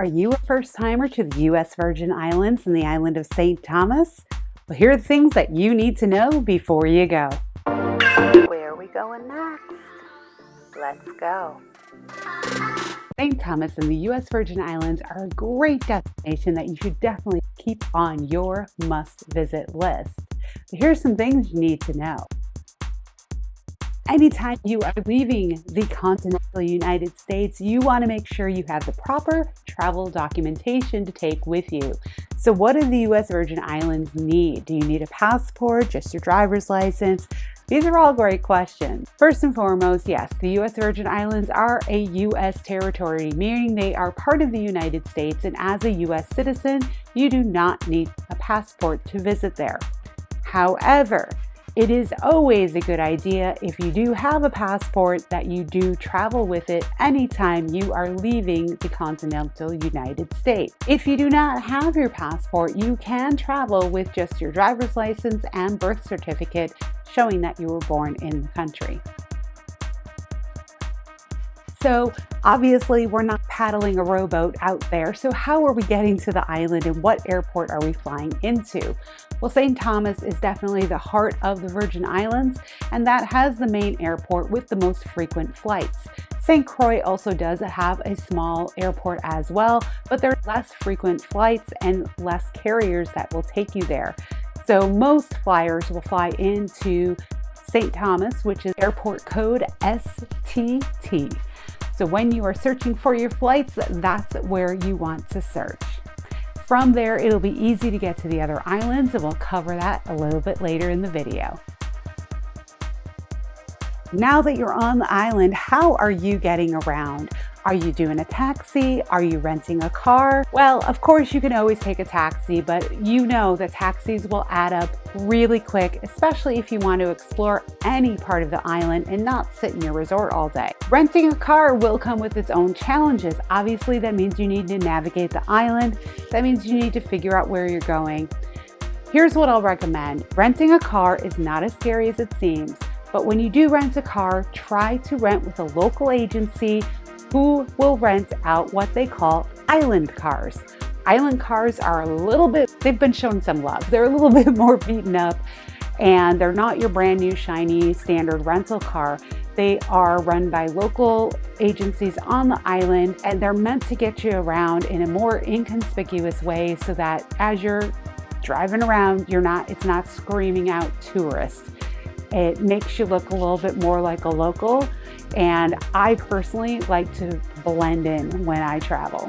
Are you a first timer to the U.S. Virgin Islands and the island of St. Thomas? Well, here are the things that you need to know before you go. Where are we going next? Let's go. St. Thomas and the U.S. Virgin Islands are a great destination that you should definitely keep on your must-visit list. So here's some things you need to know. Anytime you are leaving the continental United States, you want to make sure you have the proper travel documentation to take with you. So what do the U.S. Virgin Islands need? Do you need a passport, just your driver's license? These are all great questions. First and foremost, yes, the U.S. Virgin Islands are a U.S. territory, meaning they are part of the United States, and as a U.S. citizen, you do not need a passport to visit there. However, it is always a good idea, if you do have a passport, that you do travel with it anytime you are leaving the continental United States. If you do not have your passport, you can travel with just your driver's license and birth certificate showing that you were born in the country. So obviously we're not paddling a rowboat out there, so how are we getting to the island and what airport are we flying into? Well, St. Thomas is definitely the heart of the Virgin Islands, and that has the main airport with the most frequent flights. St. Croix also does have a small airport as well, but there are less frequent flights and less carriers that will take you there. So most flyers will fly into St. Thomas, which is airport code STT. So when you are searching for your flights, that's where you want to search. From there, it'll be easy to get to the other islands, and we'll cover that a little bit later in the video. Now that you're on the island, how are you getting around? Are you doing a taxi? Are you renting a car? Well, of course you can always take a taxi, but you know that taxis will add up really quick, especially if you want to explore any part of the island and not sit in your resort all day. Renting a car will come with its own challenges. Obviously, that means you need to navigate the island. That means you need to figure out where you're going. Here's what I'll recommend. Renting a car is not as scary as it seems, but when you do rent a car, try to rent with a local agency who will rent out what they call island cars. Island cars are a little bit, they've been shown some love. They're a little bit more beaten up, and they're not your brand new shiny standard rental car. They are run by local agencies on the island, and they're meant to get you around in a more inconspicuous way so that as you're driving around, it's not screaming out tourist. It makes you look a little bit more like a local, and I personally like to blend in when I travel.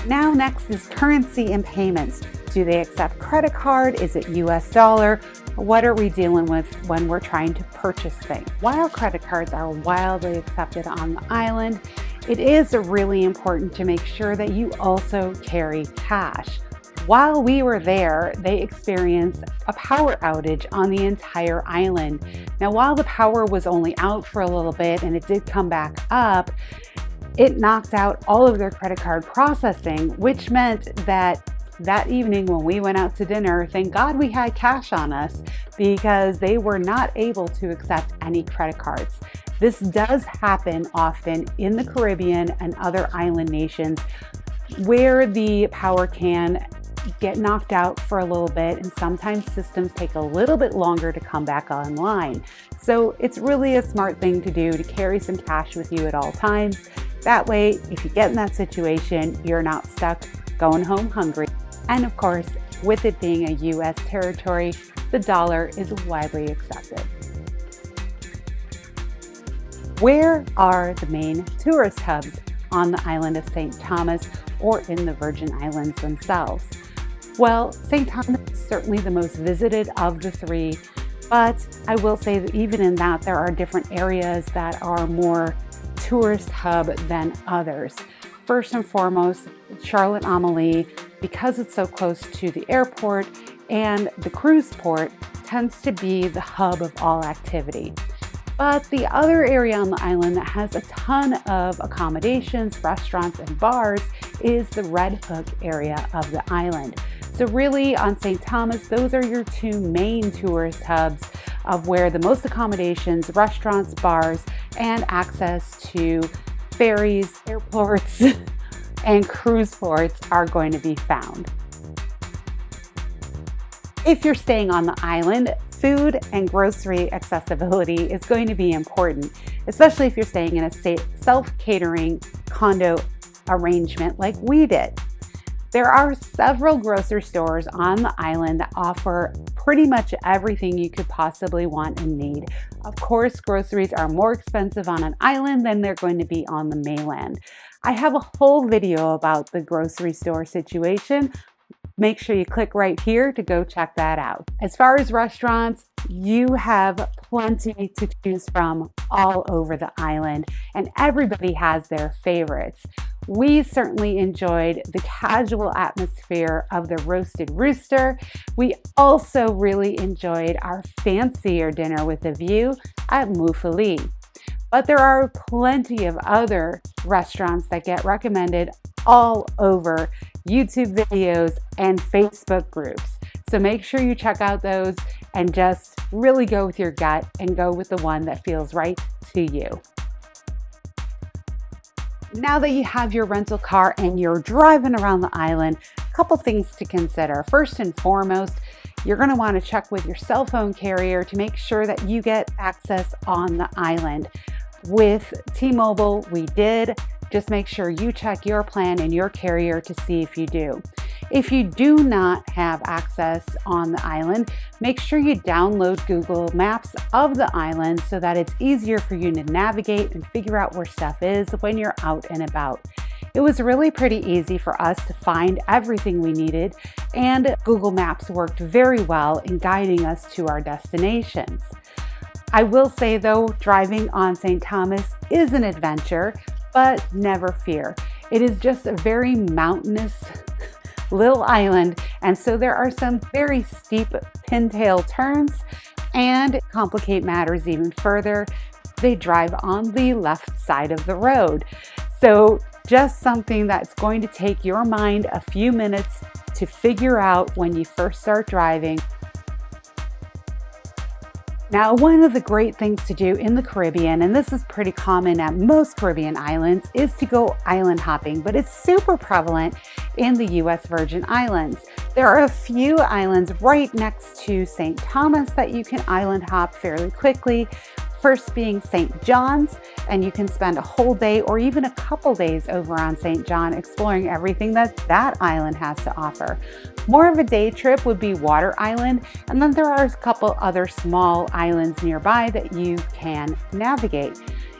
Now next is currency and payments. Do they accept credit card? Is it US dollar? What are we dealing with when we're trying to purchase things? While credit cards are widely accepted on the island, it is really important to make sure that you also carry cash. While we were there, they experienced a power outage on the entire island. Now, while the power was only out for a little bit and it did come back up, it knocked out all of their credit card processing, which meant that evening when we went out to dinner, thank God we had cash on us, because they were not able to accept any credit cards. This does happen often in the Caribbean and other island nations where the power can get knocked out for a little bit, and sometimes systems take a little bit longer to come back online. So it's really a smart thing to do to carry some cash with you at all times. That way, if you get in that situation, you're not stuck going home hungry. And of course, with it being a U.S. territory, the dollar is widely accepted. Where are the main tourist hubs on the island of St. Thomas or in the Virgin Islands themselves? Well, St. Thomas is certainly the most visited of the three, but I will say that even in that, there are different areas that are more tourist hub than others. First and foremost, Charlotte Amalie, because it's so close to the airport and the cruise port, tends to be the hub of all activity. But the other area on the island that has a ton of accommodations, restaurants, and bars is the Red Hook area of the island. So really on St. Thomas, those are your two main tourist hubs of where the most accommodations, restaurants, bars, and access to ferries, airports, and cruise ports are going to be found. If you're staying on the island, food and grocery accessibility is going to be important, especially if you're staying in a self-catering condo arrangement like we did. There are several grocery stores on the island that offer pretty much everything you could possibly want and need. Of course, groceries are more expensive on an island than they're going to be on the mainland. I have a whole video about the grocery store situation. Make sure you click right here to go check that out. As far as restaurants, you have plenty to choose from all over the island, and everybody has their favorites. We certainly enjoyed the casual atmosphere of the Roasted Rooster. We also really enjoyed our fancier dinner with a view at U.S.V.I. But there are plenty of other restaurants that get recommended all over YouTube videos and Facebook groups. So make sure you check out those and just really go with your gut and go with the one that feels right to you. Now that you have your rental car and you're driving around the island, a couple things to consider. First and foremost, you're going to want to check with your cell phone carrier to make sure that you get access on the island. With T-Mobile, we did. Just make sure you check your plan and your carrier to see if you do. If you do not have access on the island, make sure you download Google Maps of the island so that it's easier for you to navigate and figure out where stuff is when you're out and about. It was really pretty easy for us to find everything we needed, and Google Maps worked very well in guiding us to our destinations. I will say though, driving on St. Thomas is an adventure, but never fear. It is just a very mountainous little island, and so there are some very steep pintail turns, and complicate matters even further, they drive on the left side of the road. So just something that's going to take your mind a few minutes to figure out when you first start driving. Now, one of the great things to do in the Caribbean, and this is pretty common at most Caribbean islands, is to go island hopping, but it's super prevalent in the U.S. Virgin Islands. There are a few islands right next to St. Thomas that you can island hop fairly quickly. First being St. John's, and you can spend a whole day or even a couple days over on St. John exploring everything that that island has to offer. More of a day trip would be Water Island, and then there are a couple other small islands nearby that you can navigate.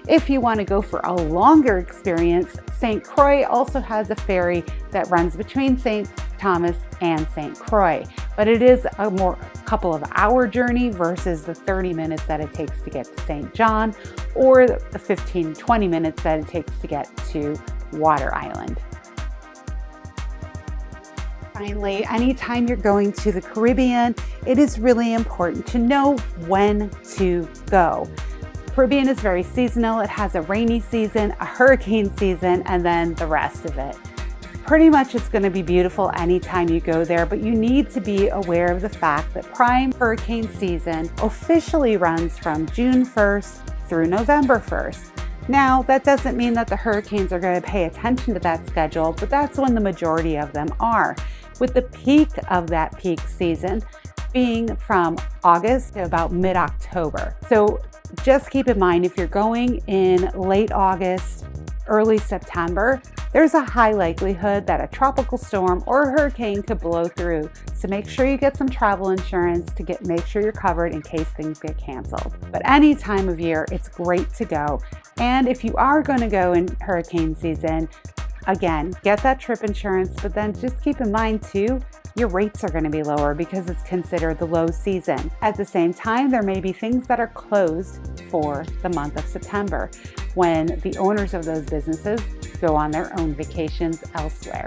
If you want to go for a longer experience, St. Croix also has a ferry that runs between St. Thomas and St. Croix, but it is a couple of hour journey versus the 30 minutes that it takes to get to St. John, or the 15-20 minutes that it takes to get to Water Island. Finally, anytime you're going to the Caribbean, it is really important to know when to go. Caribbean is very seasonal. It has a rainy season, a hurricane season, and then the rest of it. Pretty much it's going to be beautiful anytime you go there, but you need to be aware of the fact that prime hurricane season officially runs from June 1st through November 1st. Now, that doesn't mean that the hurricanes are going to pay attention to that schedule, but that's when the majority of them are, with the peak of that peak season being from August to about mid-October. So just keep in mind, if you're going in late August, early September, there's a high likelihood that a tropical storm or a hurricane could blow through. So make sure you get some travel insurance to make sure you're covered in case things get canceled. But any time of year, it's great to go. And if you are going to go in hurricane season, again, get that trip insurance, but then just keep in mind too, your rates are going to be lower because it's considered the low season. At the same time, there may be things that are closed for the month of September when the owners of those businesses go on their own vacations elsewhere.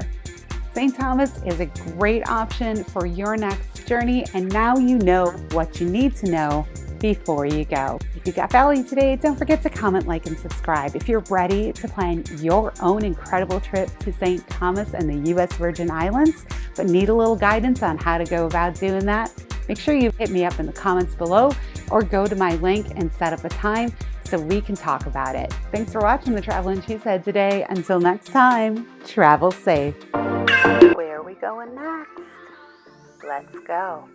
St. Thomas is a great option for your next journey, and now you know what you need to know before you go. If you got value today, don't forget to comment, like, and subscribe. If you're ready to plan your own incredible trip to St. Thomas and the U.S. Virgin Islands, but need a little guidance on how to go about doing that, make sure you hit me up in the comments below or go to my link and set up a time. so we can talk about it. Thanks for watching the Traveling Chzhed today. Until next time, travel safe. Where are we going next? Let's go.